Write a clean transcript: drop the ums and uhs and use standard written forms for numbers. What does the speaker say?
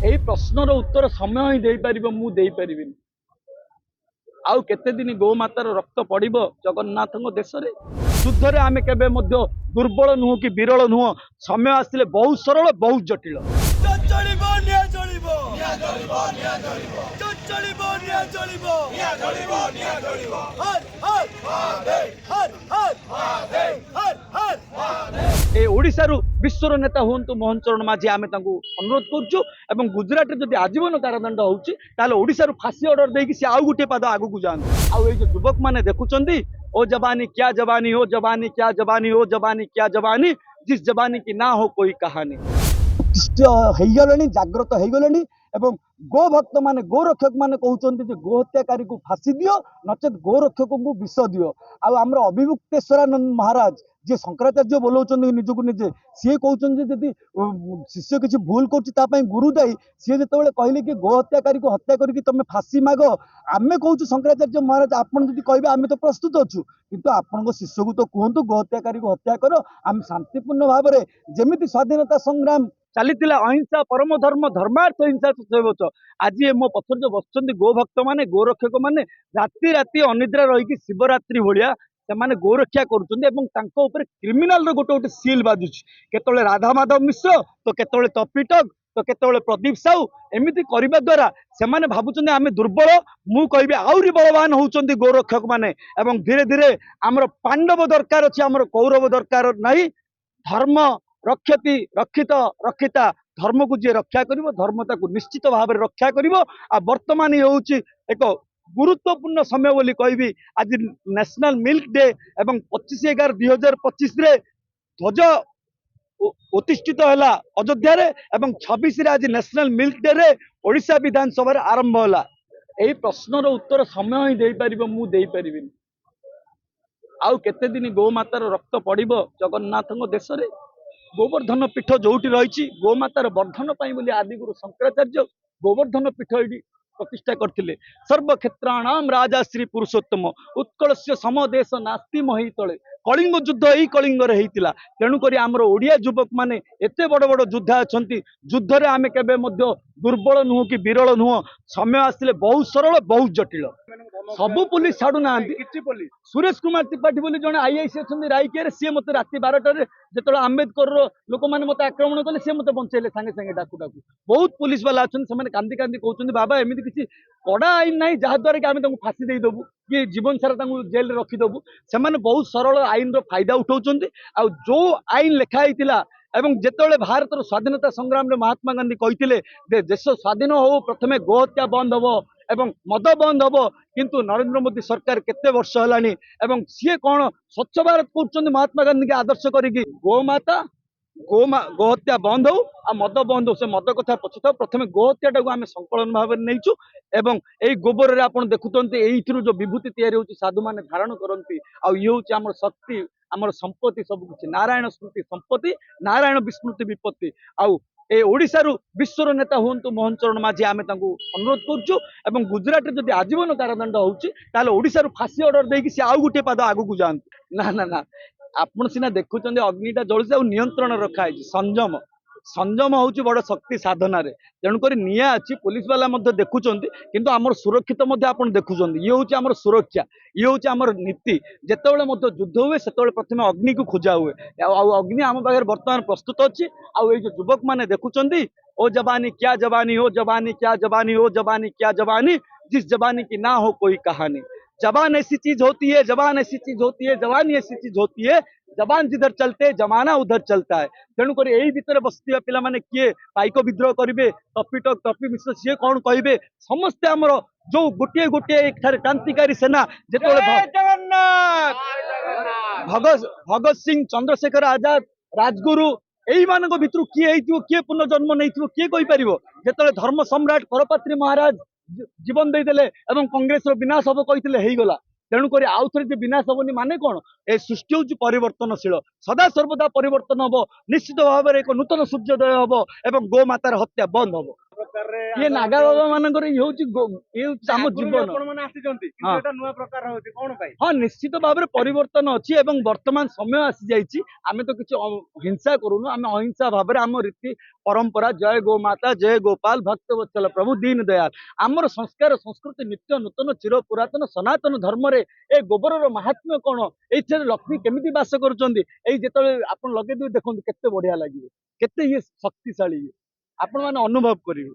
এই প্রশ্নর উত্তর সময় ହିଁ ଦେଇପାରିବ ମୁଁ ଦେଇପାରିବିନି। ଆଉ କେତେ ଦିନ ଗୋମାତାର ରକ୍ତ ପଡିବ ଜଗନ୍ନାଥଙ୍କ ଦେଶରେ? ଯୁଦ୍ଧରେ ଆମେ କେବେ ମଧ୍ୟ ଦୁର୍ବଳ ନୁହଁ କି ବିରଳ ନୁହଁ। ସମୟ ଆସିଲେ ବହୁତ ସରଳ ବହୁତ ଜଟିଳ। ए ओडिशारू विश्वर नेता हूँ मोहन चरण माझी आम अनुरोध करुचु। गुजरात जदि आजीवन कारादंड होउछि ताले ओडिशारू फांसी ऑर्डर देकी से आउ गोटे पाद आगु जान। आउ ए जो युवक माने देखुचंदी ओ जवानी क्या जवानी हो, जवानी क्या जवानी हो, जवानी क्या जवानी, जिस जवानी की ना हो कोई कहानी। गले जाग्रत हो गले एवं गो भक्त माने गो रक्षक माने कहते गो हत्याकारी को फांसी दियो नचेत गो रक्षक को विष दियो। आम अभिमुक्तेश्वरानंद महाराज जे शंकराचार्य बोलाउछन निजक निजे सी कहते जदि शिष्य किसी भूल कर गुरु दायी सी जो कहले कि गो हत्याकारी को हत्या करके तुम फांसी माग आम कहूँ शंकराचार्य महाराज आपन जदि कहे आम तो प्रस्तुत अच्छु किंतु आपण शिष्य को तो कहतु गो हत्याकारी को हत्या कर आम शांतिपूर्ण भाव में जमी स्वाधीनता संग्राम चली अहिंसा परम धर्म धर्मार्थ हिंसा चौच आज मो पथर जो बस गो भक्त मैंने गो रक्षक मैंने राति राति अनिद्रा रही शिवरात्रि भाया से गोरक्षा कर क्रिमिनाल गोटे गोटे सील बाजुची केतले राधा माधव मिश्र तो केतले तपिटक तो केतले प्रदीप साहू एमती करने द्वारा से भावुं आम दुर्बल मु कहि आहरी बलवान होती गोरक्षक मैंने धीरे धीरे आमर पांडव दरकार अच्छे आमर कौरव दरकार नहीं। धर्म रक्षति रक्षित रक्षिता धर्म को जी रक्षा कर धर्मता को निश्चित भाव में रक्षा कर वर्तमान ये हूँ एक गुरुत्वपूर्ण समय बोली कहबी। आज नेशनल मिल्क डे एवं 25/11/2025 ध्वज उत्तिष्ठित है अयोध्या रे एवं 26 आज नेशनल मिल्क डे रे ओडिशा विधानसभा आरंभ है। यही प्रश्नर उत्तर समय ही दे पारिबो मु दे परिबिनी। आउ केते दिन गोमातार रक्त पड़िबो जगन्नाथଙ୍କ देशरे? गोवर्धन पीठ जोटी रही गोमातार वर्धन बोली आदिगुरु शंकराचार्य गोवर्धन पीठ ये प्रतिष्ठा करथिले। सर्वक्षेत्राणाम राजा श्री पुरुषोत्तम उत्कलस्य समदेश नास्ति मही तले कलिंग युद्ध यही कलिंग होता। तेणुक आमर ओडिया युवक माने एते बड़ बड़ योद्धा अच्छा युद्ध आम के दुर्बल नुह कि विरल नुह। समय आसिले बहुत सरल बहुत जटिल। सबू पुलिस छाड़ू ना सुरेश कुमार त्रिपाठी बोली जड़े आईआईसी अच्छा रायकिया सी मत राति 12टार जो आम्बेडकर लोक मैंने मत आक्रमण कले सी मत बंचेले सांगे सांगे डाकू डाकू बहुत पुलिस वाला अच्छा कांदी कांदी कहते बाबा एमती किसी कड़ा आईन ना जहाद्वारा कि आम फांसी देदेबू कि जीवन सारा जेल रखीदेबू से बहुत सरल आईन फायदा उठाउछन्ति। आ जो आईन लिखाई एवं जिते भारत स्वाधीनता संग्राम में महात्मा गांधी कहते देश स्वाधीन हो प्रथमे गोहत्या बंद हम एवं मद बंद हम किंतु नरेंद्र मोदी सरकार केते वर्ष हलानी एवं सी कौन स्वच्छ भारत कर महात्मा गांधी के आदर्श करी गोमाता गोहत्या बंद हो आ मद बंद हो से मद कथा पछता प्रथमे गोहत्या टाक आम संकलन भाव में नहींचु एवं यही गोबर में आप देखुंत जो विभूति तैयारी होती साधु मैंने धारण करती आम शक्ति आमर संपत्ति सब कुछ नारायण स्मृति संपत्ति नारायण विस्मृति विपत्ति आउ ए ओडिशारू विश्वर नेता हूँ मोहन चरण माझी आम अनुरोध करुचु। गुजरात जदि आजीवन कारादंड होउछि ताले ओडिशारू फांसी ऑर्डर देकी से आउ गोटे पाद आगु जान ना ना ना आपण सीना देखुं अग्निटा जलुचे नियंत्रण रखाई संयम संयम हूँ बड़ शक्ति साधन तेणुक निआ अच्छी पुलिस वाला देखुं किंतु आमर सुरक्षित आप देखुं ये हूँ आमर सुरक्षा ये हूँ आमर नीति जितेबाला युद्ध हुए से प्रथम अग्नि को खोजा हुए अग्नि आम पाखे बर्तमान प्रस्तुत अच्छी आउ जो युवक मैंने देखुं ओ जवानी क्या जवानी हो, जवानी क्या जवानी हो, जवानी क्या जवानी, जिस जवानी की ना हो कोई कहानी। जवान ऐसी चीज होती है, जवान ऐसी चीज होती है, जवानी ऐसी चीज होती है, जवान जिधर चलते जमाना उधर चलता है। तेणुक यही भितर बसुवा पिला माने किए पाइक विद्रोह करेंगे तपिटक तपी मिश्र सी कौन कहे समस्ते आमर जो गोटे गोटे क्रांतिकारी सेना जो भगत सिंह चंद्रशेखर आजाद राजगुरु यही मान भितर किए किए पुनर्जन्म नहीं किए कहीपर जो धर्म सम्राट करपात्री महाराज जीवन देदेले एवं कांग्रेस विनाश हम कही गला। तेणुक आउ थे विनाश हेनी माने कौन ए सृष्टि हूँ परिवर्तनशील सदा सर्वदा परिवर्तन हम निश्चित भाव में एक नूतन सूर्योदय हम एवं गोमातार हत्या बंद हम। ये नागा बाबा मानकर ये हଉଛି ये हଉଛି ଆମ ଜୀବନ ଆପଣମାନେ ଆସିଛନ୍ତି ହଁ। କିନ୍ତୁ ଏଟା ନୂଆ ପ୍ରକାର ହଉଛି କଣ ପାଇଁ? ହଁ ନିଶ୍ଚିତ ଭାବରେ ପରିବର୍ତ୍ତନ ଅଛି ଏବଂ ବର୍ତ୍ତମାନ ସମୟ ଆସି ଯାଇଛି ଆମେ ତ କିଛି ହିଂସା କରୁନୁ ଆମେ ଅହିଂସା ଭାବରେ ଆମ ରୀତି ପରମ୍ପରା ଜୟ ଗୋମାତା ଜୟ ଗୋପାଳ ଭକ୍ତ ବତ୍ସଲ ପ୍ରଭୁ ଦୀନ ଦୟାଲ ଆମର ସଂସ୍କାର ସଂସ୍କୃତି ନିତ୍ୟ ନୂତନ ଚିର ପୁରାତନ ସନାତନ ଧର୍ମରେ ଏ ଗୋବରର ମାହାତ୍ମ୍ୟ କଣ ଏଇଥିରେ ଲକ୍ଷ୍ମୀ କେମିତି ବାସ କରୁଛନ୍ତି ଏଇ ଯେତେବେଳେ ଆପଣ ଲଗେଇଦେବେ ଦେଖନ୍ତୁ କେତେ ବଢିଆ ଲାଗିବ କେତେ ଇଏ ଶକ୍ତିଶାଳୀ ଇଏ ଆପଣ ମାନେ ଅନୁଭବ କରିବେ।